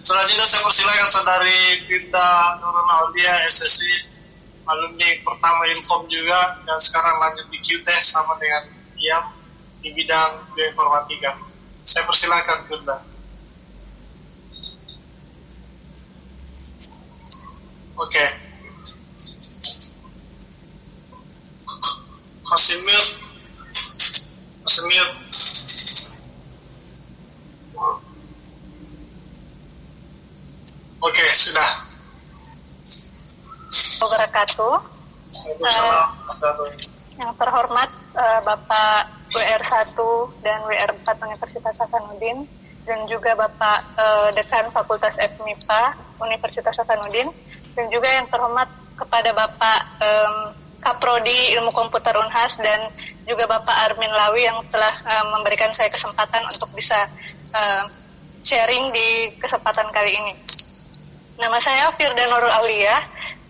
Selanjutnya saya persilakan saudari Firda Nurul Aulia, SSI, alumni pertama Ilkom juga, dan sekarang lanjut di QTech sama dengan IAM di bidang bioinformatika. Saya persilakan Firda. Oke. Masih mute. Oke, sudah. Wabarakatuh. Yang terhormat Bapak WR1 dan WR4 Universitas Hasanuddin, dan juga Bapak Dekan Fakultas FMIPA Universitas Hasanuddin, dan juga yang terhormat kepada Bapak Kaprodi Ilmu Komputer Unhas, dan juga Bapak Armin Lawi yang telah memberikan saya kesempatan untuk bisa sharing di kesempatan kali ini. Nama saya Firda Nurul Aulia.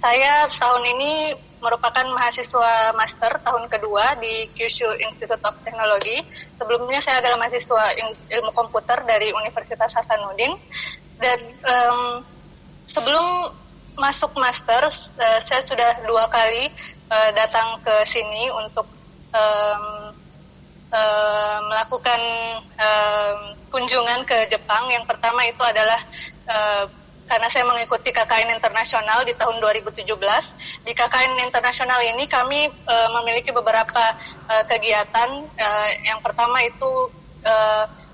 Saya tahun ini merupakan mahasiswa master tahun kedua di Kyushu Institute of Technology. Sebelumnya saya adalah mahasiswa ilmu komputer dari Universitas Hasanuddin. Dan sebelum masuk master, saya sudah 2 kali datang ke sini untuk melakukan kunjungan ke Jepang. Yang pertama itu adalah karena saya mengikuti KKN internasional di tahun 2017. Di KKN internasional ini kami memiliki beberapa kegiatan. Yang pertama itu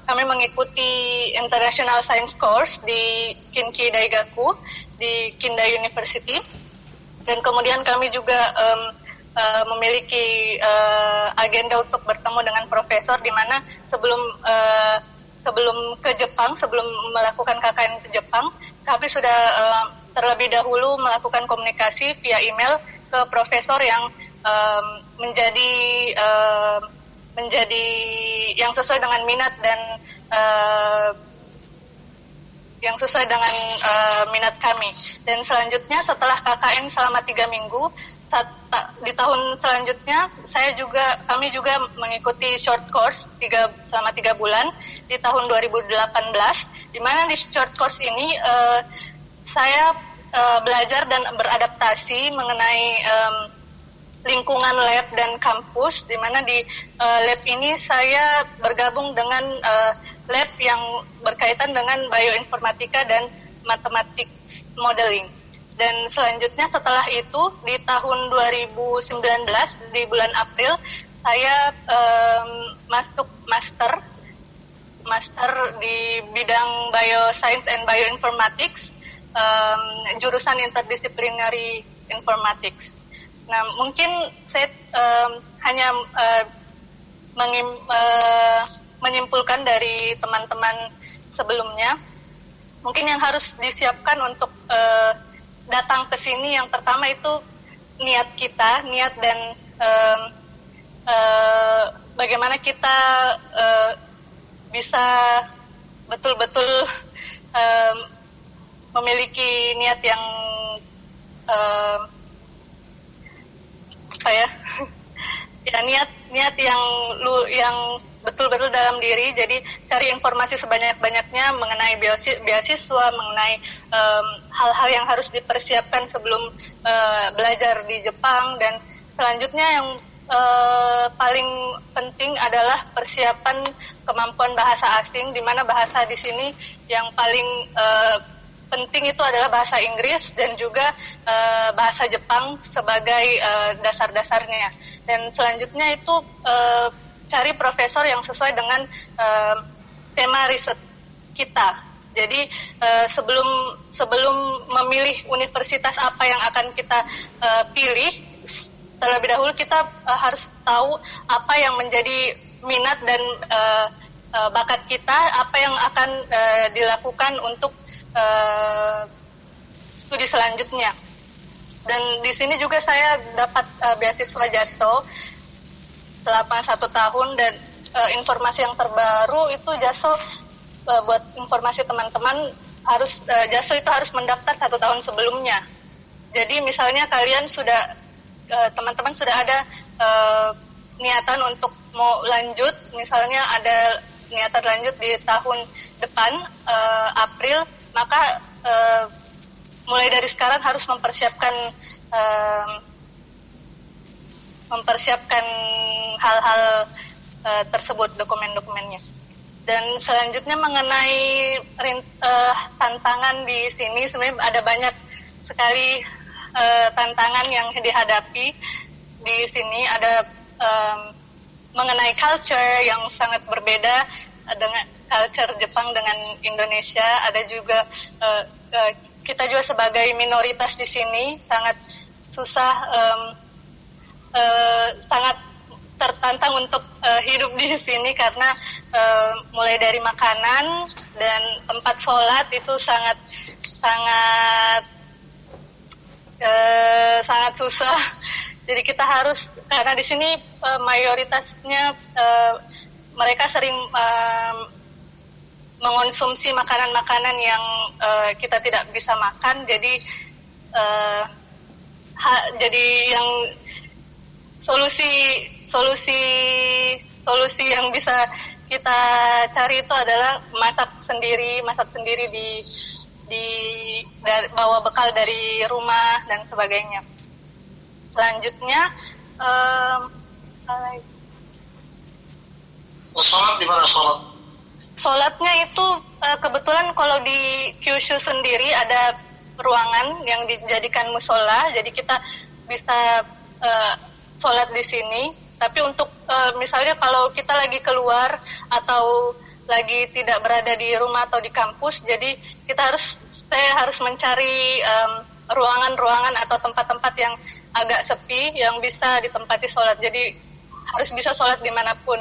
kami mengikuti International Science Course di Kinki Daigaku di Kindai University, dan kemudian kami juga memiliki agenda untuk bertemu dengan profesor, di mana sebelum ke Jepang, sebelum melakukan KKN ke Jepang, kami sudah terlebih dahulu melakukan komunikasi via email ke profesor yang menjadi yang sesuai dengan minat dan yang sesuai dengan minat kami. Dan selanjutnya setelah KKN selama 3 minggu, di tahun selanjutnya kami juga mengikuti short course selama 3 bulan di tahun 2018, di mana di short course ini saya belajar dan beradaptasi mengenai lingkungan lab dan kampus, di mana di lab ini saya bergabung dengan lab yang berkaitan dengan bioinformatika dan matematik modeling. Dan selanjutnya setelah itu di tahun 2019 di bulan April saya masuk master di bidang bioscience and bioinformatics, jurusan interdisciplinary informatics. Nah, mungkin saya hanya menyimpulkan dari teman-teman sebelumnya, mungkin yang harus disiapkan untuk datang ke sini, yang pertama itu niat dan bagaimana kita bisa betul-betul memiliki niat yang niat yang betul-betul dalam diri. Jadi cari informasi sebanyak-banyaknya mengenai beasiswa, mengenai hal-hal yang harus dipersiapkan sebelum belajar di Jepang. Dan selanjutnya yang paling penting adalah persiapan kemampuan bahasa asing, di mana bahasa di sini yang paling penting itu adalah bahasa Inggris dan juga bahasa Jepang sebagai dasar-dasarnya. Dan selanjutnya itu cari profesor yang sesuai dengan tema riset kita. Jadi sebelum memilih universitas apa yang akan kita pilih, terlebih dahulu kita harus tahu apa yang menjadi minat dan bakat kita, apa yang akan dilakukan untuk studi selanjutnya. Dan di sini juga saya dapat beasiswa JASTO selama 1 tahun, dan informasi yang terbaru itu JASTO, buat informasi teman-teman, JASTO itu harus mendaftar 1 tahun sebelumnya. Jadi misalnya kalian teman-teman sudah ada niatan untuk mau lanjut, misalnya ada niatan lanjut di tahun depan April, maka mulai dari sekarang harus mempersiapkan hal-hal tersebut, dokumen-dokumennya. Dan selanjutnya mengenai tantangan di sini, sebenarnya ada banyak sekali tantangan yang dihadapi di sini. Ada mengenai culture yang sangat berbeda dengan culture Jepang dengan Indonesia. Ada juga kita juga sebagai minoritas di sini sangat susah, sangat tertantang untuk hidup di sini karena mulai dari makanan dan tempat sholat itu sangat susah. Jadi kita harus, karena di sini mayoritasnya mereka sering mengonsumsi makanan-makanan yang kita tidak bisa makan. Jadi jadi yang solusi yang bisa kita cari itu adalah masak sendiri bawa bekal dari rumah dan sebagainya. Selanjutnya sholat di mana sholat? Sholatnya itu kebetulan kalau di Kyushu sendiri ada ruangan yang dijadikan musola, jadi kita bisa sholat di sini. Tapi untuk misalnya kalau kita lagi keluar atau lagi tidak berada di rumah atau di kampus, jadi saya harus mencari ruangan-ruangan atau tempat-tempat yang agak sepi yang bisa ditempati sholat. Jadi harus bisa sholat dimanapun.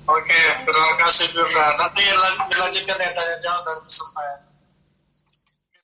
Oke, terima kasih Firda. Nanti dilanjutkan ya tanya jawab dari peserta ya.